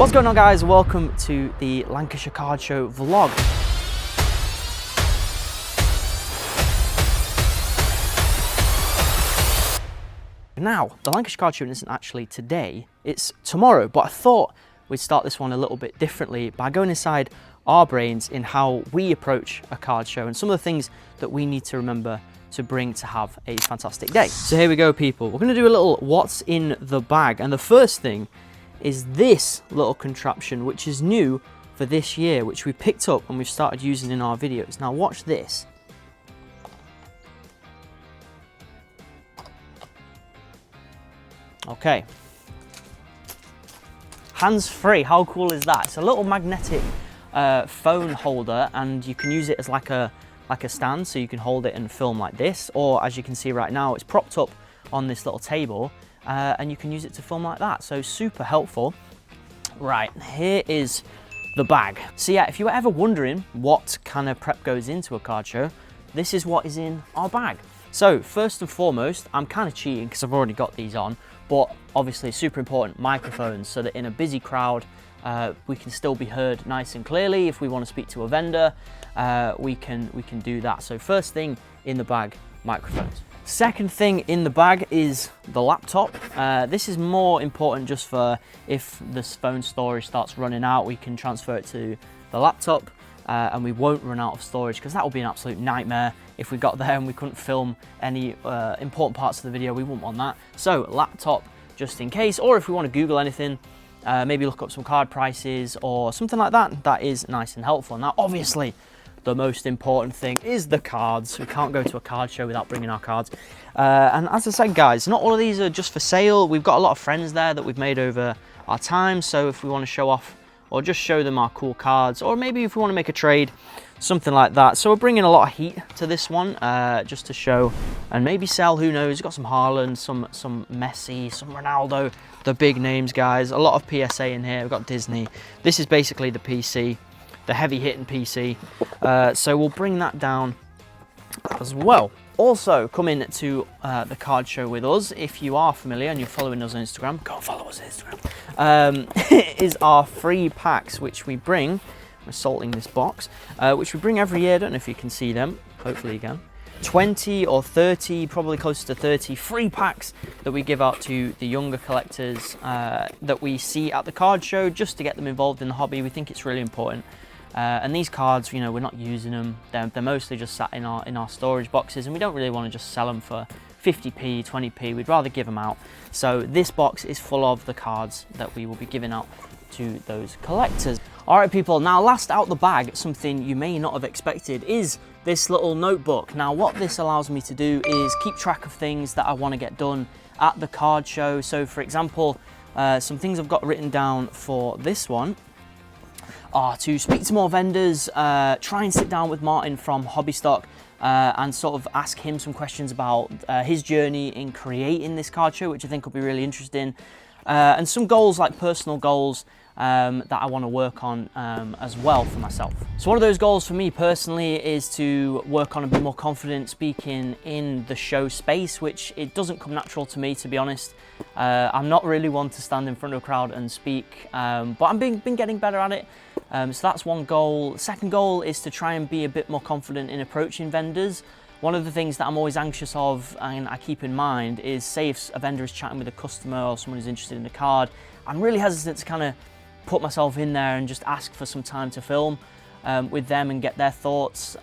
What's going on, guys? Welcome to the Lancashire Card Show vlog. Now, the Lancashire Card Show isn't actually today, it's tomorrow, but I thought we'd start this one a little bit differently by going inside our brains in how we approach a card show and some of the things that we need to remember to bring to have a fantastic day. So here we go, people. We're going to do a little what's in the bag, and the first thing is this little contraption, which is new for this year, which we picked up and we've started using in our videos. Now watch this. Okay, hands-free. How cool is that? It's a little magnetic phone holder, and you can use it as like a stand, so you can hold it and film like this, or as you can see right now, it's propped up on this little table, and you can use it to film like that. So super helpful. Right, here is the bag. So yeah, if you were ever wondering what kind of prep goes into a card show, this is what is in our bag. So first and foremost, I'm kind of cheating because I've already got these on, but obviously super important, microphones, so that in a busy crowd, we can still be heard nice and clearly. If we want to speak to a vendor, we can do that. So first thing in the bag, microphones. Second thing in the bag is the laptop. This is more important just for if the phone storage starts running out, we can transfer it to the laptop, and we won't run out of storage, because that would be an absolute nightmare if we got there and we couldn't film any important parts of the video. We wouldn't want that. So laptop just in case, or if we want to Google anything, maybe look up some card prices or something like that, that is nice and helpful. Now obviously the most important thing is the cards. We can't go to a card show without bringing our cards. And as I said, guys, not all of these are just for sale. We've got a lot of friends there that we've made over our time, so if we want to show off or just show them our cool cards, or maybe if we want to make a trade, something like that. So we're bringing a lot of heat to this one, just to show and maybe sell, who knows. We've got some Haaland, some Messi, some Ronaldo, the big names, guys. A lot of PSA in here. We've got Disney. This is basically the PC, the heavy hitting PC. So we'll bring that down as well. Also coming to the card show with us, if you are familiar and you're following us on Instagram, go and follow us on Instagram, is our free packs, which we bring. I'm salting this box, which we bring every year. I don't know if you can see them, hopefully you can. 20 or 30, probably closer to 30 free packs that we give out to the younger collectors that we see at the card show, just to get them involved in the hobby. We think it's really important. And these cards, you know, we're not using them. They're mostly just sat in our storage boxes, and we don't really want to just sell them for 50p, 20p. We'd rather give them out. So this box is full of the cards that we will be giving out to those collectors. All right, people, now last out the bag, something you may not have expected, is this little notebook. Now what this allows me to do is keep track of things that I want to get done at the card show. So for example, some things I've got written down for this one are to speak to more vendors, try and sit down with Martin from Hobby Stock, and sort of ask him some questions about his journey in creating this card show, which I think will be really interesting, and some goals, like personal goals, that I want to work on as well for myself. So one of those goals for me personally is to work on a bit more confident speaking in the show space, which it doesn't come natural to me, to be honest. I'm not really one to stand in front of a crowd and speak, but I've been getting better at it. So that's one goal. Second goal is to try and be a bit more confident in approaching vendors. One of the things that I'm always anxious of, and I keep in mind, is say if a vendor is chatting with a customer or someone who's interested in the card, I'm really hesitant to kind of put myself in there and just ask for some time to film with them and get their thoughts,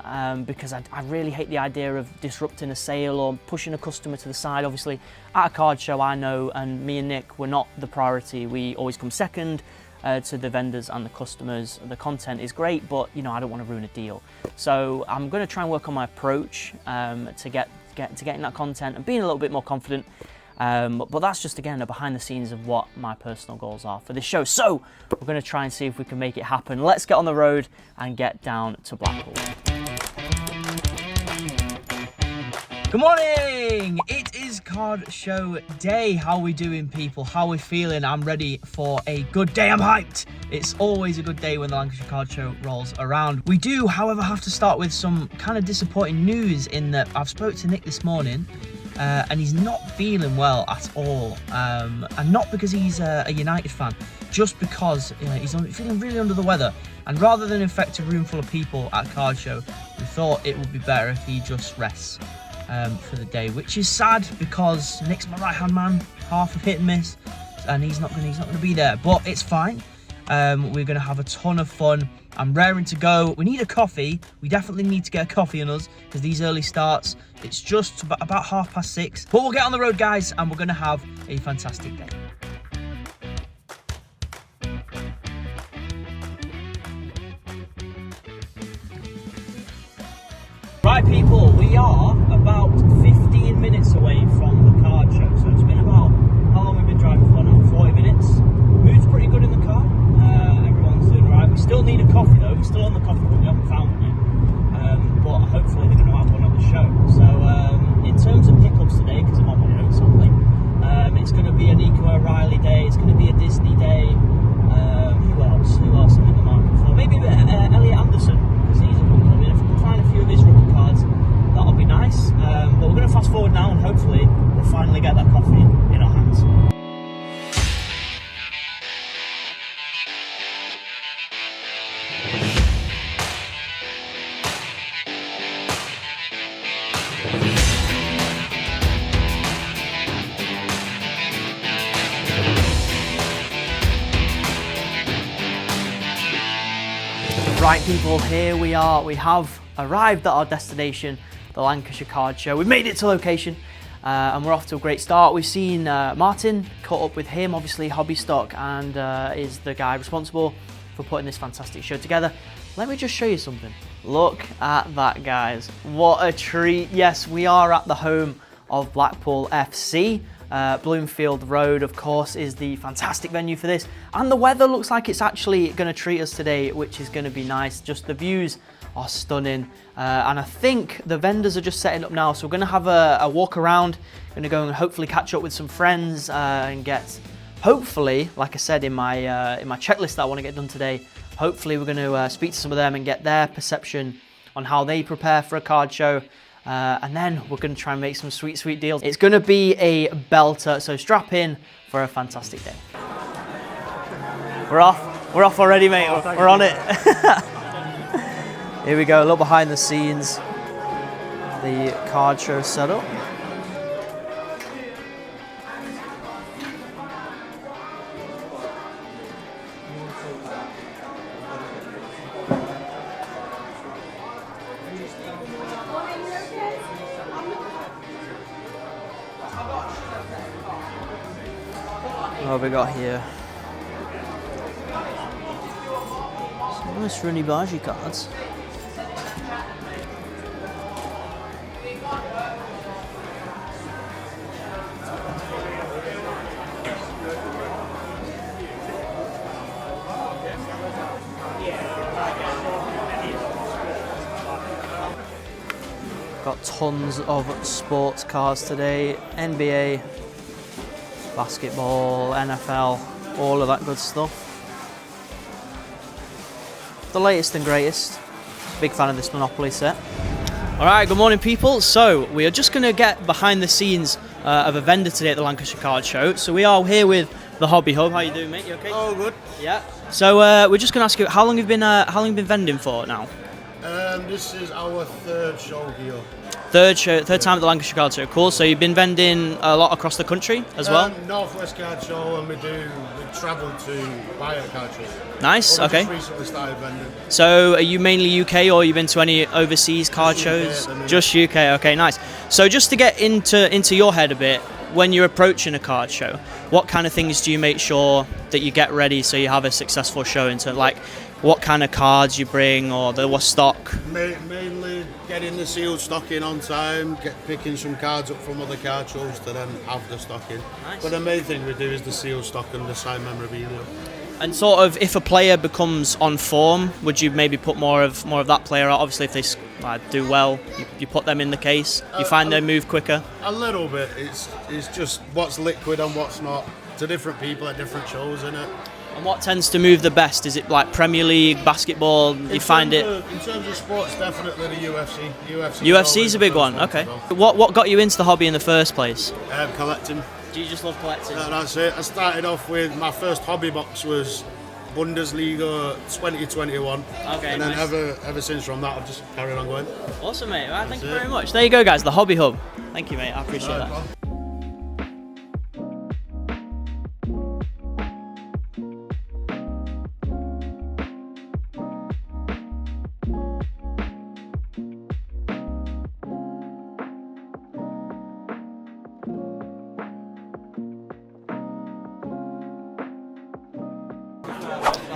because I really hate the idea of disrupting a sale or pushing a customer to the side. Obviously at a card show, I know, and me and Nick, we're not the priority. We always come second to the vendors and the customers. The content is great, but you know, I don't want to ruin a deal. So I'm going to try and work on my approach to getting that content and being a little bit more confident. But that's just, again, a behind the scenes of what my personal goals are for this show. So we're going to try and see if we can make it happen. Let's get on the road and get down to Blackpool. Good morning! It is card show day. How are we doing, people? How are we feeling? I'm ready for a good day. I'm hyped. It's always a good day when the Lancashire Card Show rolls around. We do, however, have to start with some kind of disappointing news, in that I've spoke to Nick this morning, and he's not feeling well at all. And not because he's a United fan. just because he's feeling really under the weather. And rather than infect a room full of people at a card show, we thought it would be better if he just rests for the day, which is sad because Nick's my right-hand man, half of hit and miss, and he's not gonna be there. But it's fine. We're gonna have a ton of fun. I'm raring to go. We need a coffee. We definitely need to get a coffee in us because these early starts, it's just about 6:30. But we'll get on the road, guys, and we're gonna have a fantastic day. Right, people, we are about 15 minutes away from the card show. So it's been about, how long have we been driving for now? 40 minutes. Mood's pretty good in the car. Everyone's doing right. We still need a coffee though. We're still on the coffee run. We haven't found one yet. But hopefully they're going to have one at the show. So in terms of pickups today, because I'm on my own sadly, it's going to be a Nico O'Reilly day. It's going to be a Disney day. Who else? Who else am I in the market for? Maybe Elliot Anderson, because he's a rookie. I mean, if we can find a few of his rookie cards, that'll be nice. But we're going to fast forward now, and hopefully we'll finally get that coffee in our hands. Right, people, here we are. We have arrived at our destination, the Lancashire Card Show. We've made it to location and we're off to a great start. We've seen Martin, caught up with him, obviously Hobby Stock, and is the guy responsible for putting this fantastic show together. Let me just show you something. Look at that, guys. What a treat. Yes, we are at the home of Blackpool FC. Bloomfield Road, of course, is the fantastic venue for this, and the weather looks like it's actually going to treat us today, which is going to be nice. Just the views are stunning, and I think the vendors are just setting up now, so we're going to have a walk around. Going to go and hopefully catch up with some friends and get, hopefully, like I said in my checklist that I want to get done today, hopefully we're going to speak to some of them and get their perception on how they prepare for a card show. And then we're going to try and make some sweet, sweet deals. It's going to be a belter, so strap in for a fantastic day. We're off already, mate. We're on it. Here we go, a little behind the scenes, the card show setup. What have we got here? Some nice Rooney Bargy cards. Got tons of sports cards today. NBA, basketball, NFL, all of that good stuff. The latest and greatest. Big fan of this Monopoly set. Alright, good morning, people. So we are just going to get behind the scenes of a vendor today at the Lancashire Card Show. So we are here with the Hobby Hub. How you doing, mate? You okay? Oh, good. Yeah. So we're just going to ask you, how long have you been vending for now? This is our third show here. Third time at the Lancashire Card Show. Cool. So you've been vending a lot across the country as well? Northwest Card Show, and we travel to buy a card show. Nice. Okay. Just recently started vending. So are you mainly UK, or have you been to any overseas card shows? Just UK. Okay, nice. So just to get into your head a bit, when you're approaching a card show, what kind of things do you make sure that you get ready so you have a successful show? Into like, what kind of cards you bring, or what stock? Mainly getting the sealed stock in on time, picking some cards up from other card shows to then have the stock in. Nice. But the main thing we do is the sealed stock and the signed memorabilia. And sort of, if a player becomes on form, would you maybe put more of that player out? Obviously, if they do well, you put them in the case. You find they move quicker. A little bit. It's just what's liquid and what's not. To different people at different shows, innit? And what tends to move the best? Is it like Premier League, basketball? In terms of sports, definitely the UFC. UFC's a big one. Okay. What got you into the hobby in the first place? Collecting. Do you just love collecting? That's it. I started off with my first hobby box was Bundesliga 2021. Okay, and then nice. ever since from that, I've just carried on going. Awesome, mate. Well, thank you very much. There you go, guys. The Hobby Hub. Thank you, mate. I appreciate that.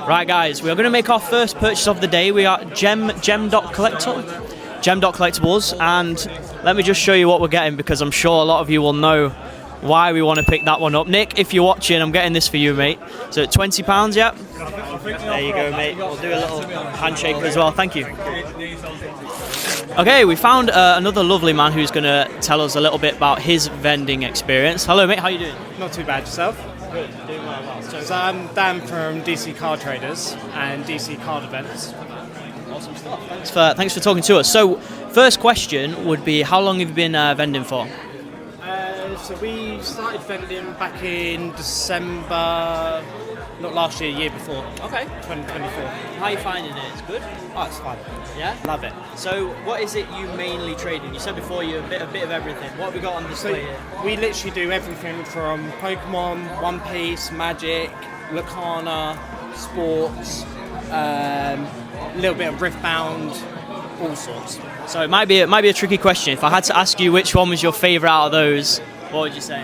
Right, guys, we are going to make our first purchase of the day. We are at Gem.collectibles, and let me just show you what we're getting, because I'm sure a lot of you will know why we want to pick that one up. Nick, if you're watching, I'm getting this for you, mate. So £20, yeah? There you go, mate. We'll do a little handshake as well. Thank you. Okay, we found another lovely man who's going to tell us a little bit about his vending experience. Hello, mate. How are you doing? Not too bad, yourself? Good. Doing well. So I'm Dan from DC Card Traders and DC Card Events. Awesome stuff. Thanks for talking to us. So, first question would be, how long have you been vending for? So we started vending back in December, not last year, year before. Okay. 2024. How are you finding it? It's good? Oh, it's fun. Yeah? Love it. So, what is it you mainly trade in? You said before you're a bit of everything. What have we got on display here? We literally do everything from Pokemon, One Piece, Magic, Lacana, sports, a little bit of Riftbound, all sorts. So it might be a tricky question. If I had to ask you which one was your favourite out of those, what would you say?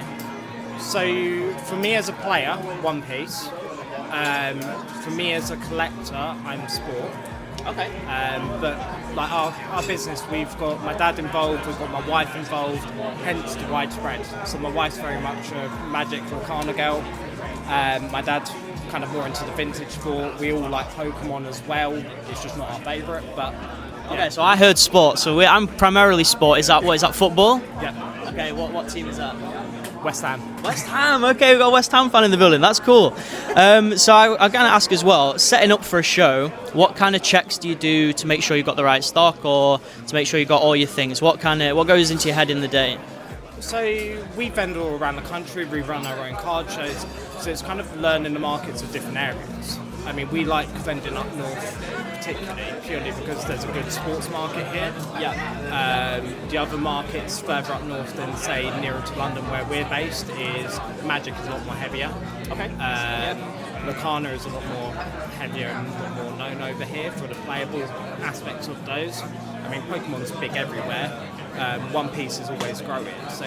So for me as a player, One Piece. For me as a collector, I'm sport. Okay. But like our business, we've got my dad involved, we've got my wife involved, hence the widespread. So my wife's very much a Magic Lacana girl. My dad's kind of more into the vintage sport. We all like Pokemon as well. It's just not our favourite, but yeah. Okay, so I heard sport. So I'm primarily sport. Is that football? Yeah. Okay, what team is that? West Ham. West Ham. Okay, we've got a West Ham fan in the building. That's cool. So I'm going to ask as well, setting up for a show, what kind of checks do you do to make sure you've got the right stock, or to make sure you've got all your things? What goes into your head in the day? So we vend all around the country. We run our own card shows. So it's kind of learning the markets of different areas. I mean, we like vending up north particularly, purely because there's a good sports market here. Yeah. The other markets further up north than, say, nearer to London where we're based is Magic is a lot more heavier. Okay. Lacana is a lot more heavier and a lot more known over here for the playable aspects of those. I mean, Pokemon's big everywhere. One Piece is always growing, so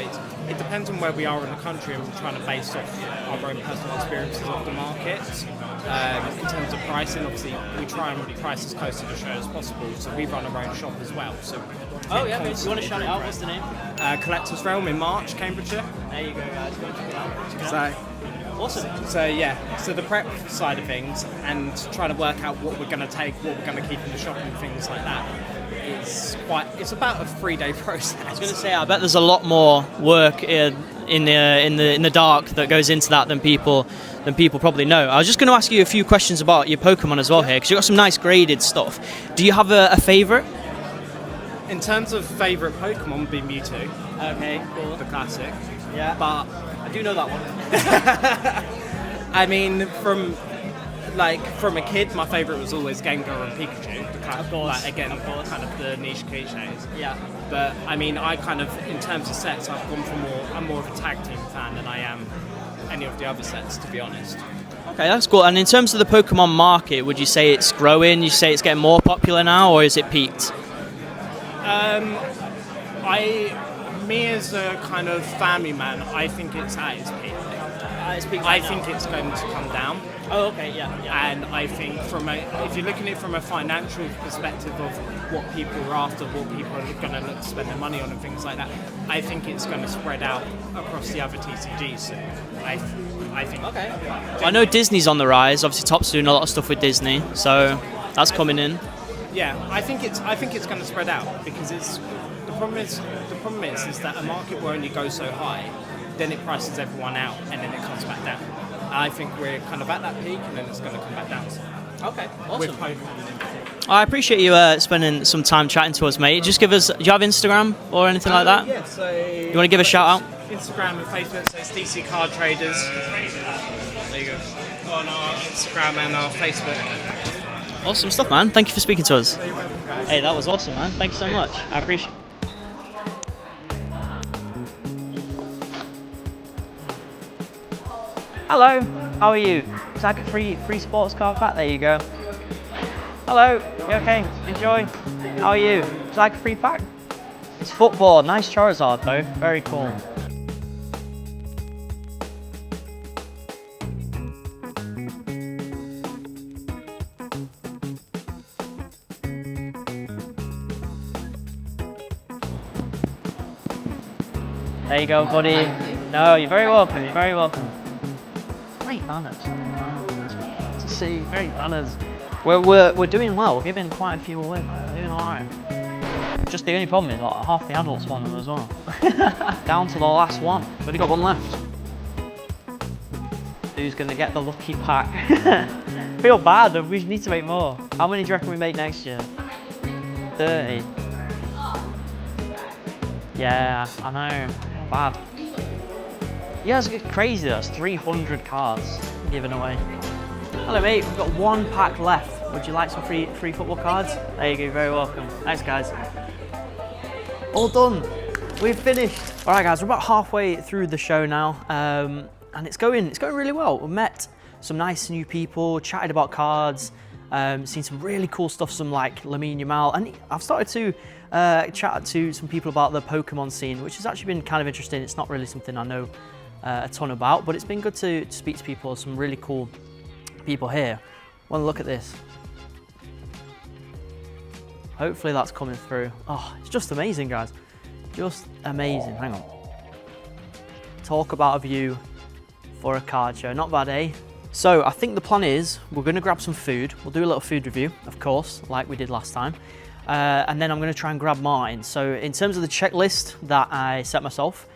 it depends on where we are in the country, and we're trying to base off our own personal experiences of the markets. In terms of pricing, obviously, we try and price as close to the show as possible, so we run our own shop as well. So, oh yeah, do you want to shout it out? What's the name? Collector's Realm in March, Cambridgeshire. There you go, guys. Go check it out. So, awesome. So yeah, so the prep side of things and trying to work out what we're going to take, what we're going to keep in the shop and things like that. It's about a 3-day process. I was going to say, I bet there's a lot more work in the dark that goes into that than people probably know. I was just going to ask you a few questions about your Pokemon as well here, because you've got some nice graded stuff. Do you have a favourite? In terms of favourite Pokemon, would be Mewtwo. Okay, cool. The classic. Yeah. But I do know that one. I mean, from a kid, my favourite was always Gengar and Pikachu. Of course. Again, kind of the niche cliches. Yeah. But I mean, I kind of, in terms of sets, I'm more of a tag team fan than I am any of the other sets, to be honest. Okay, that's cool. And in terms of the Pokemon market, would you say it's growing? You say it's getting more popular now, or is it peaked? Me as a kind of family man, I think it's at its peak. I think it's going to come down. Oh, okay, yeah. And I think if you're looking at it from a financial perspective of what people are after, what people are going to look to spend their money on and things like that, I think it's going to spread out across the other TCGs soon. I think. Okay. Well, I know Disney's on the rise. Obviously, Top's doing a lot of stuff with Disney, so that's coming in. Yeah, I think it's going to spread out, because the problem is that a market will only go so high, then it prices everyone out, and then it comes back down. I think we're kind of at that peak, and then it's going to come back down. Okay, awesome. With Pokemon. I appreciate you spending some time chatting to us, mate. Just give us. Do you have Instagram or anything like that? Yeah. So you want to give a shout out? Instagram and Facebook, so it's DC Card Traders. There you go. On our Instagram and our Facebook. Awesome stuff, man. Thank you for speaking to us. Hey, that was awesome, man. Thank you so much. I appreciate it. Hello, how are you? Is that a free sports card pack? There you go. Hello, you okay? Enjoy. How are you? Is that a free pack? It's football. Nice Charizard though. Very cool. There you go, buddy. No, you're very welcome. You're very welcome. Great banners. To see, great banners. We're doing well. We're giving quite a few away. We're doing alright. Just the only problem is like half the adults want them as well. Down to the last one. We've only got one left. Who's gonna get the lucky pack? Feel bad. We need to make more. How many do you reckon we make next year? 30. Yeah, I know. Not bad. You guys get crazy. That's 300 cards given away. Hello, mate. We've got one pack left. Would you like some free football cards? There you go. You're very welcome. Thanks, guys. All done. We've finished. All right, guys. We're about halfway through the show now, and it's going really well. We met some nice new people, chatted about cards, seen some really cool stuff. Some like Lamine Yamal, and I've started to chat to some people about the Pokemon scene, which has actually been kind of interesting. It's not really something I know a ton about, but it's been good to speak to people. Some really cool people here. Well, look at this. Hopefully that's coming through. Oh, it's just amazing, guys. Just amazing. Hang on. Talk about a view for a card show. Not bad, eh? So I think the plan is we're going to grab some food. We'll do a little food review, of course, like we did last time. And then I'm going to try and grab mine. So in terms of the checklist that I set myself,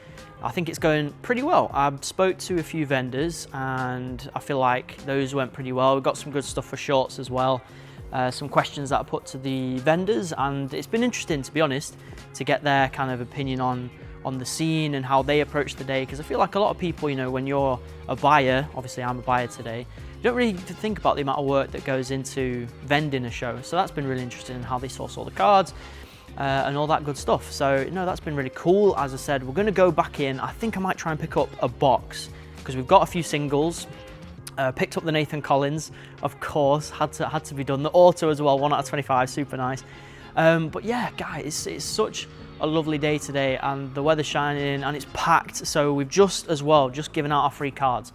I think it's going pretty well. I spoke to a few vendors and I feel like those went pretty well. We've got some good stuff for shorts as well. Some questions that I put to the vendors, and it's been interesting, to be honest, to get their kind of opinion on the scene and how they approach the day, because I feel like a lot of people, you know, when you're a buyer, obviously I'm a buyer today, you don't really think about the amount of work that goes into vending a show. So that's been really interesting, how they source all the cards and all that good stuff. So no, that's been really cool. As I said, we're going to go back in. I think I might try and pick up a box because we've got a few singles. Picked up the Nathan Collins, of course, had to be done. The auto as well, 1 out of 25, super nice. But yeah, guys, it's such a lovely day today, and the weather's shining and it's packed. So we've just given out our free cards,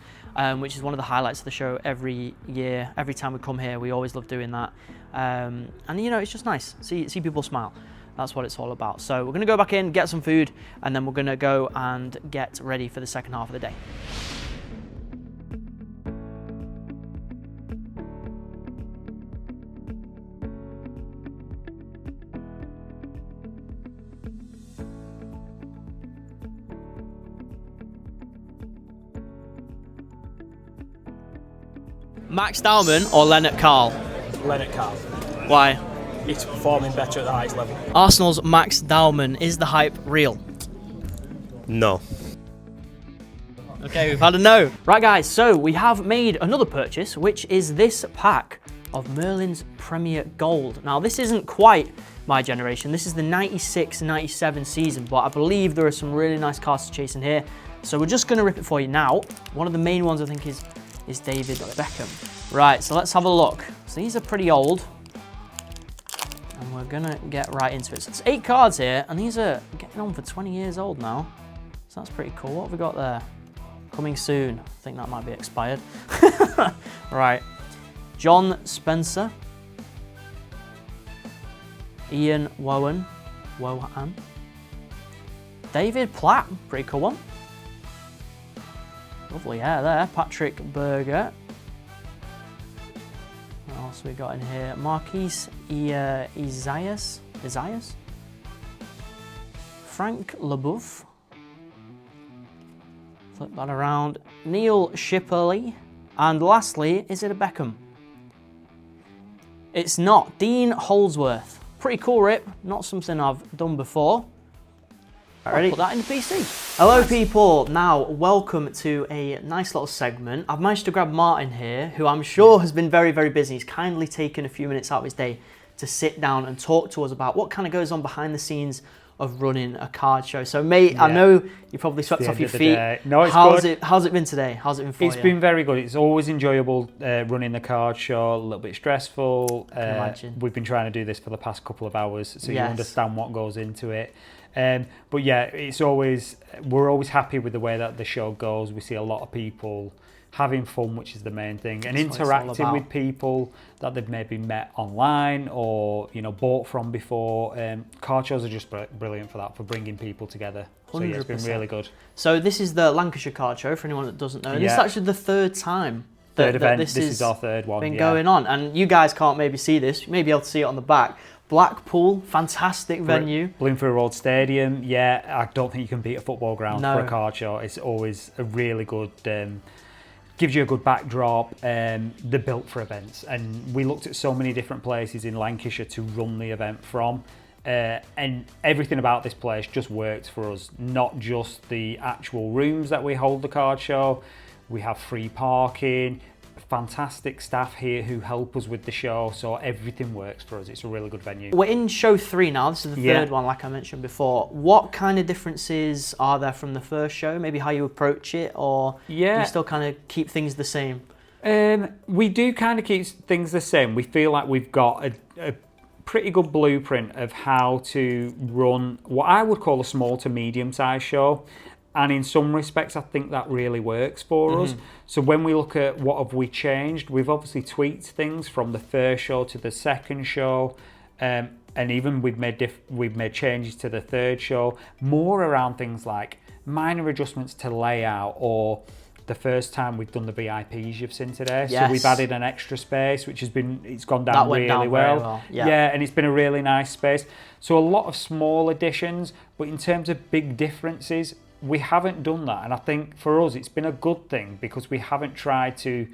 which is one of the highlights of the show every year. Every time we come here, we always love doing that. And you know, it's just nice. See people smile. That's what it's all about. So we're gonna go back in, get some food, and then we're gonna go and get ready for the second half of the day. Max Dowman or Lennart Carl? Lennart Carl. Why? It's performing better at the highest level. Arsenal's Max Dowman, is the hype real? No. Okay, we've had a no. Right guys, so we have made another purchase, which is this pack of Merlin's Premier Gold. Now this isn't quite my generation, this is the 96-97 season, but I believe there are some really nice cards to chase in here. So we're just gonna rip it for you now. One of the main ones I think is David Beckham. Right, so let's have a look. So these are pretty old, and we're gonna get right into it. So it's 8 cards here, and these are getting on for 20 years old now. So that's pretty cool. What have we got there? Coming soon. I think that might be expired. Right. John Spencer. Ian Wohan. David Platt. Pretty cool one. Lovely hair there. Patrick Berger. What else we got in here? Marquise Isaias. Frank Leboeuf. Flip that around. Neil Shipperley. And lastly, is it a Beckham? It's not. Dean Holdsworth. Pretty cool rip. Not something I've done before. Ready? Put that in the PC. Hello people, now welcome to a nice little segment. I've managed to grab Martin here, who I'm sure has been very, very busy. He's kindly taken a few minutes out of his day to sit down and talk to us about what kind of goes on behind the scenes of running a card show. So mate, I know you probably swept off your feet. No, it's good. How's it been today? How's it been for you? It's been very good. It's always enjoyable running the card show, a little bit stressful. Imagine. We've been trying to do this for the past couple of hours, so you Yes. understand what goes into it. But yeah, we're always happy with the way that the show goes. We see a lot of people having fun, which is the main thing, and That's what it's all interacting about. with people that they've maybe met online or bought from before. Card shows are just brilliant for that, for bringing people together. So yeah, it's been 100%. really good. So this is the Lancashire Card Show, for anyone that doesn't know. And This is Yeah. actually the third time Third that event. this is our third one. been yeah. going on. And you guys can't maybe see this. You may be able to see it on the back. Blackpool, fantastic venue. Bloomfield Road Stadium, yeah, I don't think you can beat a football ground No. for a card show. It's always a really good, gives you a good backdrop. They're built for events, and we looked at so many different places in Lancashire to run the event from, and everything about this place just worked for us. Not just the actual rooms that we hold the card show, we have free parking, fantastic staff here who help us with the show, so everything works for us. It's a really good venue. We're in show 3 now. This is the third one, like I mentioned before. What kind of differences are there from the first show? Maybe how you approach it, or do you still kind of keep things the same? We do kind of keep things the same. We feel like we've got a pretty good blueprint of how to run what I would call a small to medium sized show. And in some respects, I think that really works for us. So when we look at what have we changed, we've obviously tweaked things from the first show to the second show. And even we've made changes to the third show, more around things like minor adjustments to layout, or the first time we've done the VIPs you've seen today. Yes. So we've added an extra space, which it's gone down That went really down very well. well, yeah. Yeah, and it's been a really nice space. So a lot of small additions, but in terms of big differences, we haven't done that. And I think for us, it's been a good thing, because we haven't tried to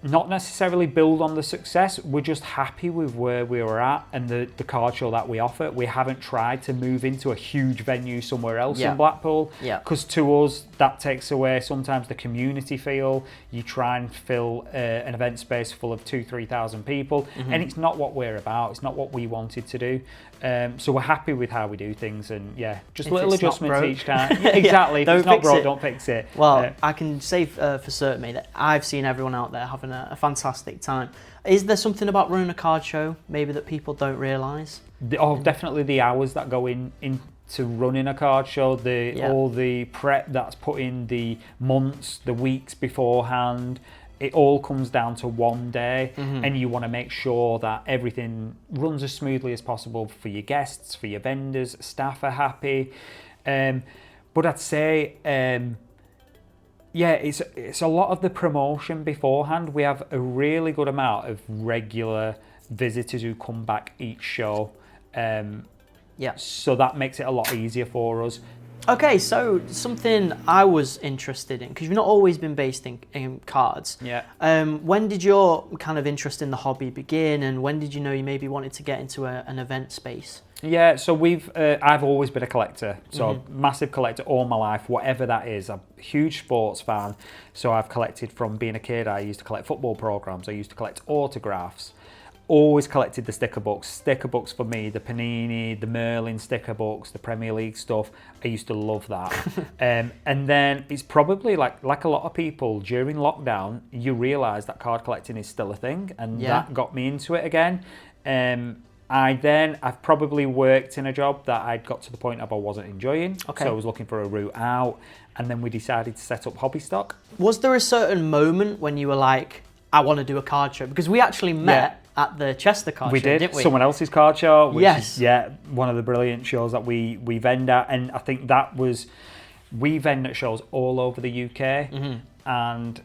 not necessarily build on the success. We're just happy with where we were at and the card show that we offer. We haven't tried to move into a huge venue somewhere else in Blackpool, because to us that takes away sometimes the community feel. You try and fill an event space full of 2,000-3,000 people, and it's not what we're about. It's not what we wanted to do. So we're happy with how we do things, and just If little it's not adjustments broke. each time. Yeah, exactly. If it's not broke, don't fix it. Well, I can say for certain, mate, that I've seen everyone out there having a fantastic time. Is there something about running a card show maybe that people don't realise? Definitely the hours that go into running a card show, all the prep that's put in, the months, the weeks beforehand. It all comes down to one day, and you want to make sure that everything runs as smoothly as possible for your guests, for your vendors, staff are happy. But I'd say, it's a lot of the promotion beforehand. We have a really good amount of regular visitors who come back each show. So that makes it a lot easier for us. Okay, so something I was interested in, because you've not always been based in cards. Yeah. When did your kind of interest in the hobby begin, and when did you know you maybe wanted to get into an event space? Yeah, so I've always been a collector, so massive collector all my life, whatever that is. I'm a huge sports fan, so I've collected from being a kid. I used to collect football programs, I used to collect autographs. Always collected the sticker books. Sticker books for me, the Panini, the Merlin sticker books, the Premier League stuff. I used to love that. And then it's probably like a lot of people during lockdown, you realise that card collecting is still a thing, and that got me into it again. I've probably worked in a job that I'd got to the point of I wasn't enjoying, so I was looking for a route out, and then we decided to set up Hobby Stock. Was there a certain moment when you were like, I want to do a card show? Because we actually met at the Chester card show, didn't we? Someone else's card show, which is one of the brilliant shows that we vend at, and I think we vend at shows all over the UK, and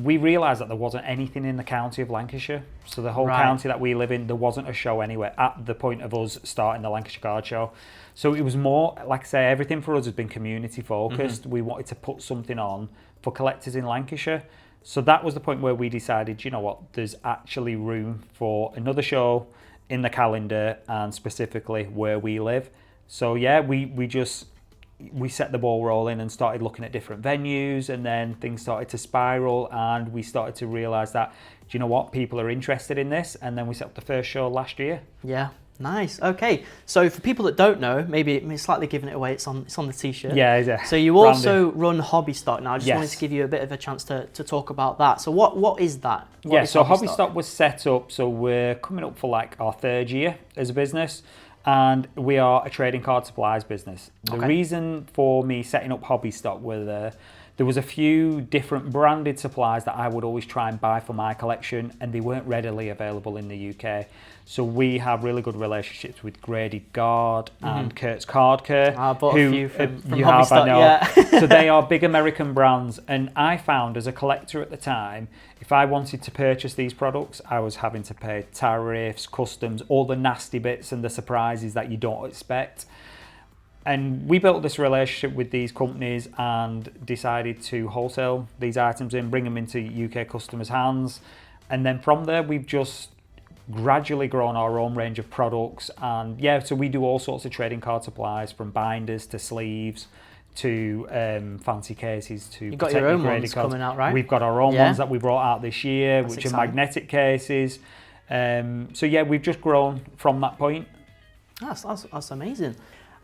we realised that there wasn't anything in the county of Lancashire. So the whole county that we live in, there wasn't a show anywhere at the point of us starting the Lancashire Card Show. So it was more, like I say, everything for us has been community focused. We wanted to put something on for collectors in Lancashire. So that was the point where we decided, you know what, there's actually room for another show in the calendar, and specifically where we live. So yeah, we set the ball rolling and started looking at different venues, and then things started to spiral, and we started to realise that, do you know what, people are interested in this, and then we set up the first show last year. Yeah, nice. Okay, so for people that don't know, maybe slightly giving it away, it's on the t-shirt. Yeah. So you also run Hobby Stock now. I just Yes. wanted to give you a bit of a chance to talk about that. So what is that? What is So Hobby Stock was set up, so we're coming up for like our 3rd year as a business, and we are a trading card supplies business. The reason for me setting up Hobby Stock were there was a few different branded supplies that I would always try and buy for my collection, and they weren't readily available in the UK. So we have really good relationships with Graded Guard and Kurt's Card Care. I bought a few from you Hobby have, Stock, I know. yeah. So they are big American brands, and I found as a collector at the time, if I wanted to purchase these products, I was having to pay tariffs, customs, all the nasty bits and the surprises that you don't expect. And we built this relationship with these companies and decided to wholesale these items in, bring them into UK customers' hands. And then from there, we've just gradually grown our own range of products. And yeah, so we do all sorts of trading card supplies, from binders to sleeves to fancy cases to You've got your own ones cards. coming out, right? We've got our own ones that we brought out this year, That's which exciting. are magnetic cases. So yeah, we've just grown from that point. That's amazing.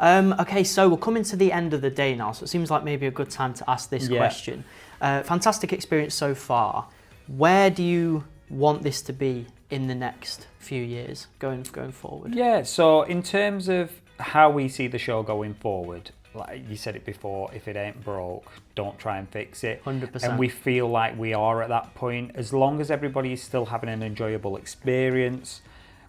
Okay, so we're coming to the end of the day now, so it seems like maybe a good time to ask this question. Fantastic experience so far. Where do you want this to be in the next few years, going forward? Yeah, so in terms of how we see the show going forward, like you said it before, if it ain't broke, don't try and fix it. 100%. And we feel like we are at that point. As long as everybody is still having an enjoyable experience,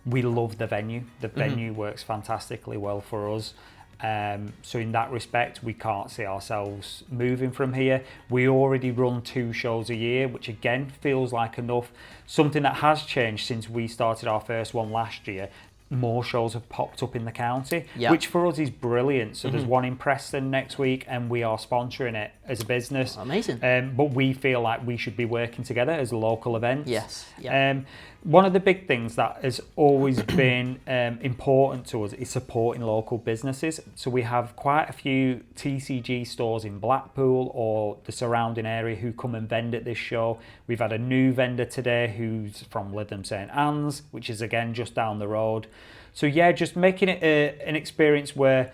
we love the venue. The venue works fantastically well for us. So in that respect, we can't see ourselves moving from here. We already run 2 shows a year, which again feels like enough. Something that has changed since we started our first one last year, more shows have popped up in the county, which for us is brilliant. So there's one in Preston next week, and we are sponsoring it as a business. Amazing. But we feel like we should be working together as local events. Yes. Yeah. One of the big things that has always been important to us is supporting local businesses. So we have quite a few TCG stores in Blackpool or the surrounding area who come and vend at this show. We've had a new vendor today who's from Lytham St Anne's, which is again just down the road. So yeah, just making it an experience where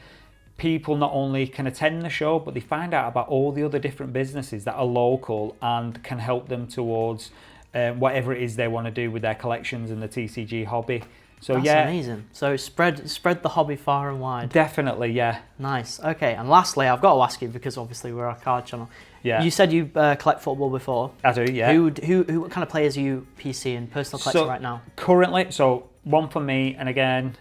people not only can attend the show, but they find out about all the other different businesses that are local and can help them towards whatever it is they want to do with their collections and the TCG hobby. So That's amazing. So spread the hobby far and wide. Definitely, yeah. Nice. Okay, and lastly, I've got to ask you, because obviously we're a card channel. Yeah. You said you collect football before. I do, yeah. Who what kind of players are you PC and personal collecting right now? Currently, so one for me, and again,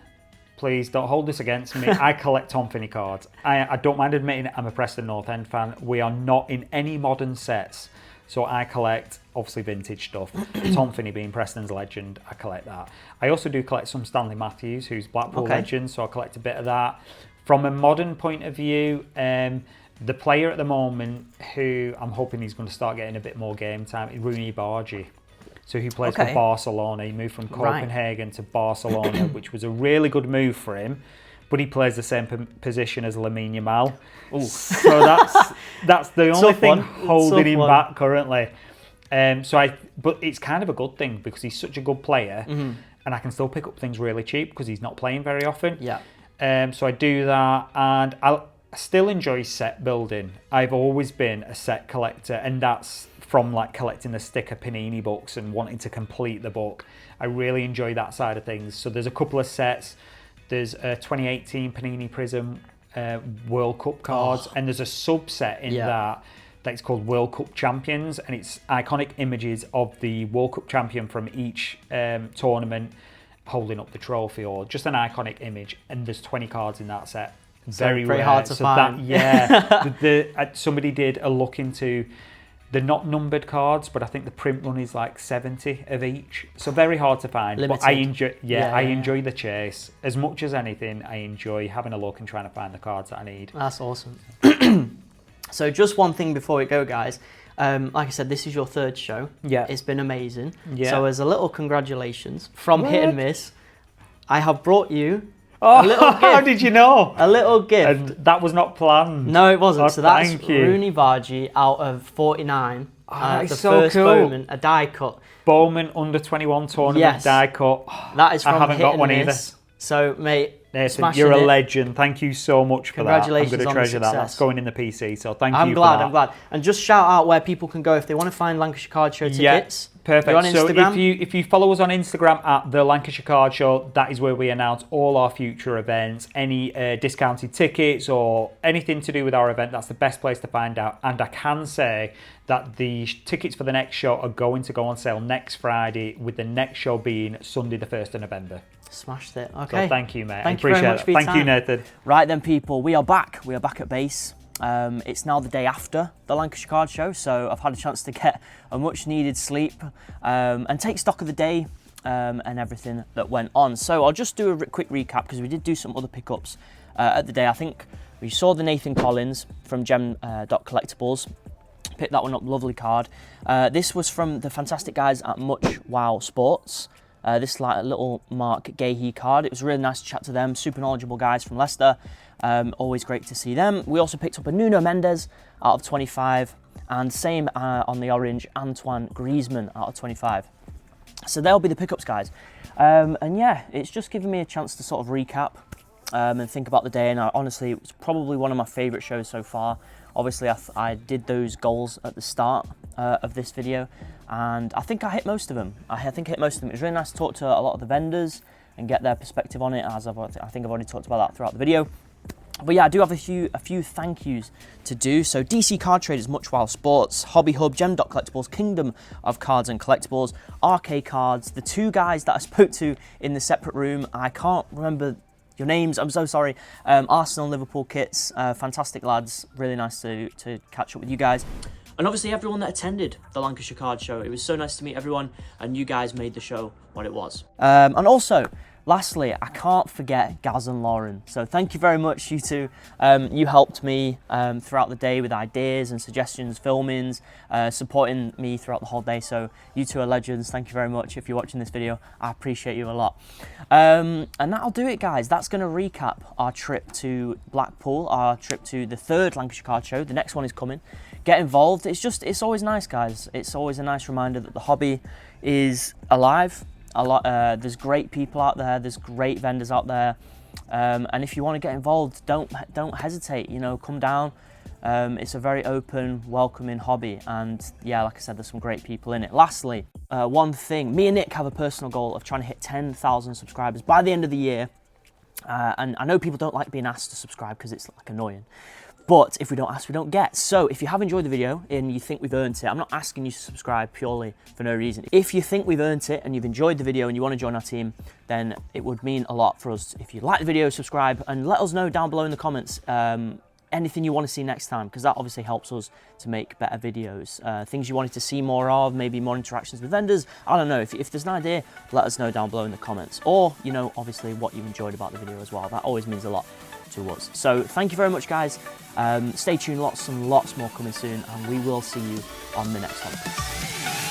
please don't hold this against me. I collect Tom Finney cards. I don't mind admitting it, I'm a Preston North End fan. We are not in any modern sets. So I collect, obviously, vintage stuff. Tom Finney being Preston's legend, I collect that. I also do collect some Stanley Matthews, who's Blackpool legend, so I collect a bit of that. From a modern point of view, the player at the moment who I'm hoping he's going to start getting a bit more game time is Rooney Bargy. So he plays for Barcelona. He moved from Copenhagen to Barcelona, which was a really good move for him. But he plays the same position as Lamine Yamal. So that's the only thing holding him back currently. But it's kind of a good thing because he's such a good player, and I can still pick up things really cheap because he's not playing very often. Yeah. So I do that, and I still enjoy set building. I've always been a set collector, and that's from like collecting the sticker Panini books and wanting to complete the book. I really enjoy that side of things. So there's a couple of sets. There's a 2018 Panini Prism World Cup cards, and there's a subset in that's called World Cup Champions, and it's iconic images of the World Cup champion from each tournament holding up the trophy, or just an iconic image, and there's 20 cards in that set. Very pretty rare. hard to find. Somebody did a look into. They're not numbered cards, but I think the print run is like 70 of each. So very hard to find. Limited. But I enjoy, I enjoy the chase. As much as anything, I enjoy having a look and trying to find the cards that I need. That's awesome. So just one thing before we go, guys. Like I said, this is your 3rd show. Yeah. It's been amazing. Yeah. So as a little congratulations from Hit and Miss, I have brought you Oh, A little how gift. did you know? A little gift. And that was not planned. No, it wasn't. Oh, So that's thank you. Rooney Bargy out of 49. that is the so first cool. Bowman, a die cut. Bowman under 21 tournament Yes. die cut. That is from I haven't Hit got and one Miss. So, mate, Nathan, smashing you're a it. legend. Thank you so much for that. Congratulations I'm going on to the treasure that. success. That's going in the PC. So thank you I'm for glad, that. I'm glad. And just shout out where people can go if they want to find Lancashire Card Show tickets. Perfect. You're on So Instagram? if you follow us on Instagram at the Lancashire Card Show, that is where we announce all our future events, any discounted tickets or anything to do with our event. That's the best place to find out. And I can say that the tickets for the next show are going to go on sale next Friday, with the next show being Sunday the 1st of November. Smashed it. Okay. So thank you, mate. Thank I you appreciate very much it. for your Thank you, time. Nathan. Right then, people, we are back. We are back at base. It's now the day after the Lancashire Card Show, so I've had a chance to get a much needed sleep and take stock of the day and everything that went on. So I'll just do a quick recap because we did do some other pickups at the day. I think we saw the Nathan Collins from Gem.Collectibles. Picked that one up, lovely card. This was from the fantastic guys at Much Wow Sports. This is like a little Mark Gahey card. It was really nice to chat to them. Super knowledgeable guys from Leicester. Always great to see them. We also picked up a Nuno Mendes out of 25. And same on the orange, Antoine Griezmann out of 25. So they'll be the pickups, guys. And yeah, it's just given me a chance to sort of recap and think about the day. And honestly, it was probably one of my favourite shows so far. Obviously, I did those goals at the start of this video, and I think I hit most of them. I think I hit most of them. It was really nice to talk to a lot of the vendors and get their perspective on it, as I think I've already talked about that throughout the video. But yeah, I do have a few thank yous to do. So DC Card Traders, Much Wild Sports, Hobby Hub, Gem.Collectibles, Kingdom of Cards and Collectibles, RK Cards, the two guys that I spoke to in the separate room. I can't remember your names, I'm so sorry. Arsenal, Liverpool kits, fantastic lads. Really nice to catch up with you guys. And obviously everyone that attended the Lancashire Card Show. It was so nice to meet everyone, and you guys made the show what it was. And also, lastly, I can't forget Gaz and Lauren. So thank you very much, you two. You helped me throughout the day with ideas and suggestions, filmings, supporting me throughout the whole day. So you two are legends. Thank you very much. If you're watching this video, I appreciate you a lot. And that'll do it, guys. That's going to recap our trip to Blackpool, our trip to the 3rd Lancashire Card Show. The next one is coming. Get involved. It's always nice, guys. It's always a nice reminder that the hobby is alive. There's great people out there. There's great vendors out there, and if you want to get involved, don't hesitate. You know, come down. It's a very open, welcoming hobby, and yeah, like I said, there's some great people in it. Lastly, one thing: me and Nick have a personal goal of trying to hit 10,000 subscribers by the end of the year. And I know people don't like being asked to subscribe because it's like annoying. But if we don't ask, we don't get. So if you have enjoyed the video and you think we've earned it, I'm not asking you to subscribe purely for no reason. If you think we've earned it and you've enjoyed the video and you want to join our team, then it would mean a lot for us. If you like the video, subscribe and let us know down below in the comments anything you want to see next time, because that obviously helps us to make better videos. Things you wanted to see more of, maybe more interactions with vendors. I don't know. If there's an idea, let us know down below in the comments. Or, you know, obviously what you enjoyed about the video as well. That always means a lot to us. So thank you very much, guys. Stay tuned, lots and lots more coming soon, and we will see you on the next one.